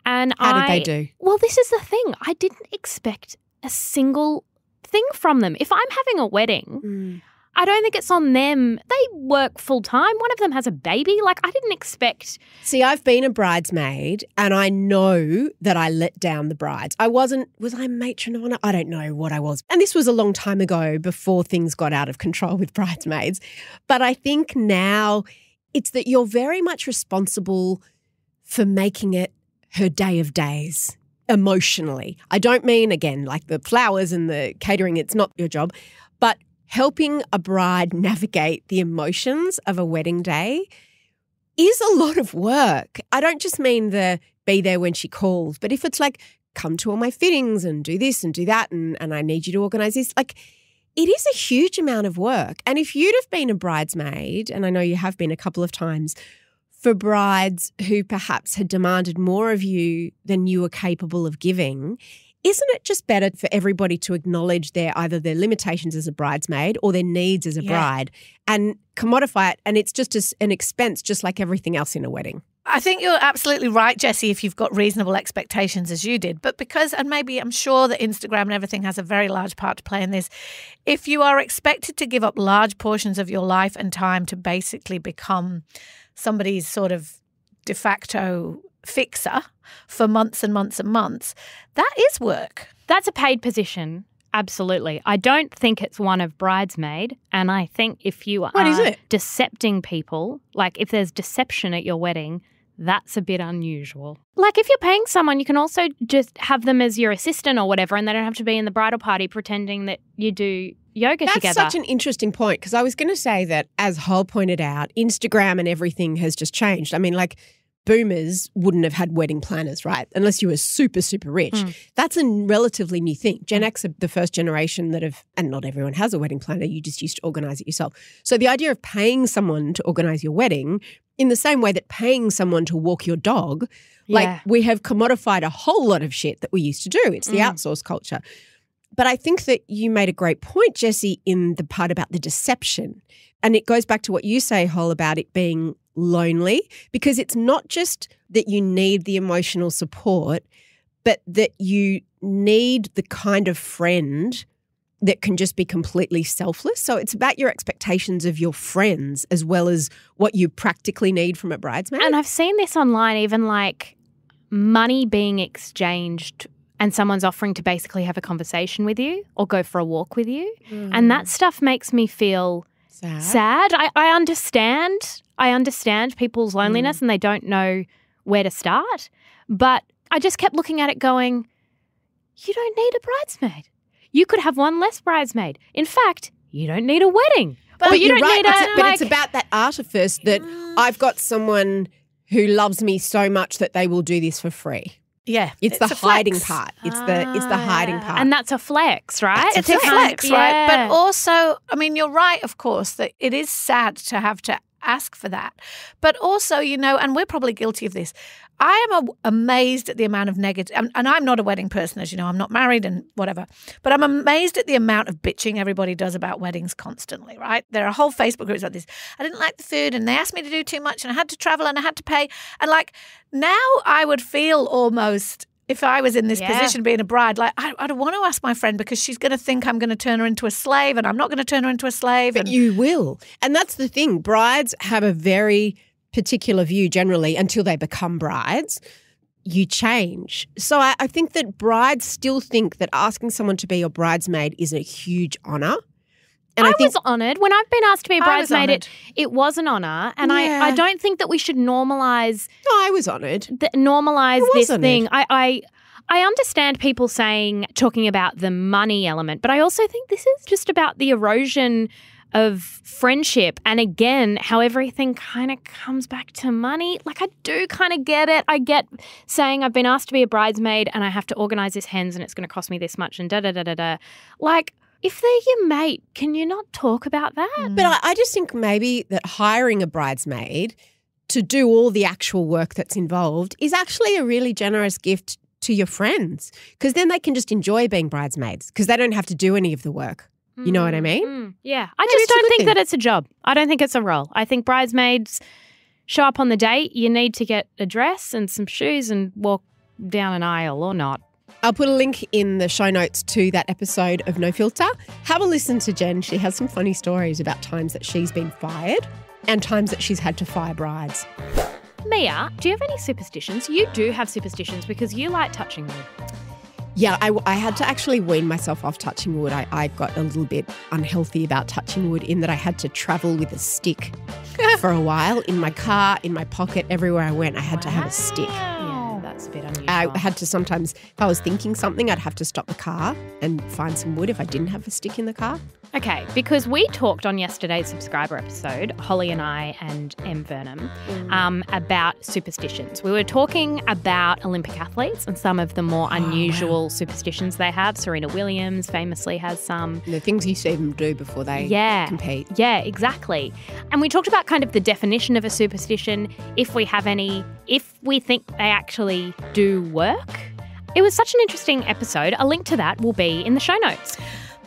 Speaker 5: And
Speaker 4: How did they do?
Speaker 5: Well, this is the thing. I didn't expect a single thing from them. If I'm having a wedding, I don't think it's on them. They work full time. One of them has a baby. Like, I didn't expect.
Speaker 4: See, I've been a bridesmaid and I know that I let down the brides. Was I matron of honour? I don't know what I was. And this was a long time ago before things got out of control with bridesmaids. But I think now it's that you're very much responsible for making it her day of days emotionally. I don't mean, again, like the flowers and the catering, it's not your job, but helping a bride navigate the emotions of a wedding day is a lot of work. I don't just mean the be there when she calls, but if it's like, come to all my fittings and do this and do that and I need you to organise this, like, it is a huge amount of work. And if you'd have been a bridesmaid, and I know you have been a couple of times, for brides who perhaps had demanded more of you than you were capable of giving, isn't it just better for everybody to acknowledge either their limitations as a bridesmaid or their needs as a bride and commodify it, and it's just an expense just like everything else in a wedding?
Speaker 2: I think you're absolutely right, Jessie, if you've got reasonable expectations as you did. But because, and maybe I'm sure that Instagram and everything has a very large part to play in this, if you are expected to give up large portions of your life and time to basically become somebody's sort of de facto fixer for months and months and months, that is work.
Speaker 5: That's a paid position. Absolutely. I don't think it's one of bridesmaid. And I think if you are decepting people, like if there's deception at your wedding, that's a bit unusual. Like if you're paying someone, you can also just have them as your assistant or whatever, and they don't have to be in the bridal party pretending that you do yoga together.
Speaker 4: That's such an interesting point, because I was going to say that, as Hull pointed out, Instagram and everything has just changed. I mean, like, boomers wouldn't have had wedding planners, right? Unless you were super, super rich. That's a relatively new thing. Gen X are the first generation that have, and not everyone has a wedding planner, you just used to organise it yourself. So the idea of paying someone to organise your wedding in the same way that paying someone to walk your dog, like we have commodified a whole lot of shit that we used to do. It's the outsource culture. But I think that you made a great point, Jessie, in the part about the deception. And it goes back to what you say, Hol, about it being lonely, because it's not just that you need the emotional support, but that you need the kind of friend that can just be completely selfless. So it's about your expectations of your friends as well as what you practically need from a bridesmaid.
Speaker 5: And I've seen this online, even like money being exchanged and someone's offering to basically have a conversation with you or go for a walk with you. And that stuff makes me feel sad. I understand people's loneliness and they don't know where to start. But I just kept looking at it going, you don't need a bridesmaid. You could have one less bridesmaid. In fact, you don't need a wedding.
Speaker 4: But you don't need But it's about that artifice that I've got someone who loves me so much that they will do this for free.
Speaker 2: Yeah.
Speaker 4: It's the hiding part. It's the hiding part.
Speaker 5: And that's a flex, right?
Speaker 2: It's a flex, right? But also, I mean, you're right, of course, that it is sad to have to ask for that. But also, you know, and we're probably guilty of this, I am amazed at the amount of negative, and I'm not a wedding person, as you know, I'm not married and whatever, but I'm amazed at the amount of bitching everybody does about weddings constantly, right? There are whole Facebook groups like this. I didn't like the food and they asked me to do too much and I had to travel and I had to pay. And like now I would feel almost, if I was in this position being a bride, like I don't want to ask my friend because she's going to think I'm going to turn her into a slave and I'm not going to turn her into a slave.
Speaker 4: But you will. And that's the thing. Brides have a very particular view generally until they become brides. You change. So I think that brides still think that asking someone to be your bridesmaid is a huge honour. And I
Speaker 5: was honoured. When I've been asked to be a bridesmaid, it was an honour. And I don't think that we should normalise.
Speaker 4: No, I was honoured.
Speaker 5: Normalise this thing. I understand people talking about the money element, but I also think this is just about the erosion of friendship. And again, how everything kind of comes back to money. Like I do kind of get it. I get saying I've been asked to be a bridesmaid and I have to organise this hens and it's going to cost me this much and da-da-da-da-da. Like if they're your mate, can you not talk about that?
Speaker 4: But I just think maybe that hiring a bridesmaid to do all the actual work that's involved is actually a really generous gift to your friends because then they can just enjoy being bridesmaids because they don't have to do any of the work. You know what I mean?
Speaker 5: Yeah. I just don't think that it's a job. I don't think it's a role. I think bridesmaids show up on the date. You need to get a dress and some shoes and walk down an aisle or not.
Speaker 4: I'll put a link in the show notes to that episode of No Filter. Have a listen to Jen. She has some funny stories about times that she's been fired and times that she's had to fire brides.
Speaker 5: Mia, do you have any superstitions? You do have superstitions because you like touching them.
Speaker 4: Yeah, I had to actually wean myself off touching wood. I got a little bit unhealthy about touching wood in that I had to travel with a stick for a while in my car, in my pocket, everywhere I went. I had to have a stick.
Speaker 5: Yeah, that's a bit unusual.
Speaker 4: I had to sometimes, if I was thinking something, I'd have to stop the car and find some wood if I didn't have a stick in the car.
Speaker 5: Okay, because we talked on yesterday's subscriber episode, Holly and I and M. Vernham, about superstitions. We were talking about Olympic athletes and some of the more unusual superstitions they have. Serena Williams famously has some.
Speaker 4: The things you see them do before they compete.
Speaker 5: Yeah, exactly. And we talked about kind of the definition of a superstition, if we have any, if we think they actually do work. It was such an interesting episode. A link to that will be in the show notes.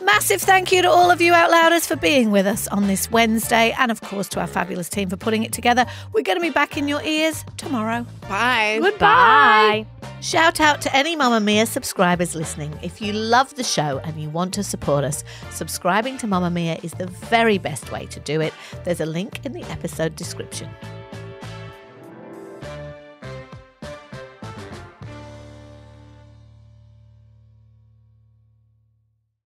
Speaker 2: Massive thank you to all of you Out Louders for being with us on this Wednesday and, of course, to our fabulous team for putting it together. We're going to be back in your ears tomorrow.
Speaker 4: Bye.
Speaker 5: Goodbye.
Speaker 2: Shout out to any Mamma Mia subscribers listening. If you love the show and you want to support us, subscribing to Mamma Mia is the very best way to do it. There's a link in the episode description.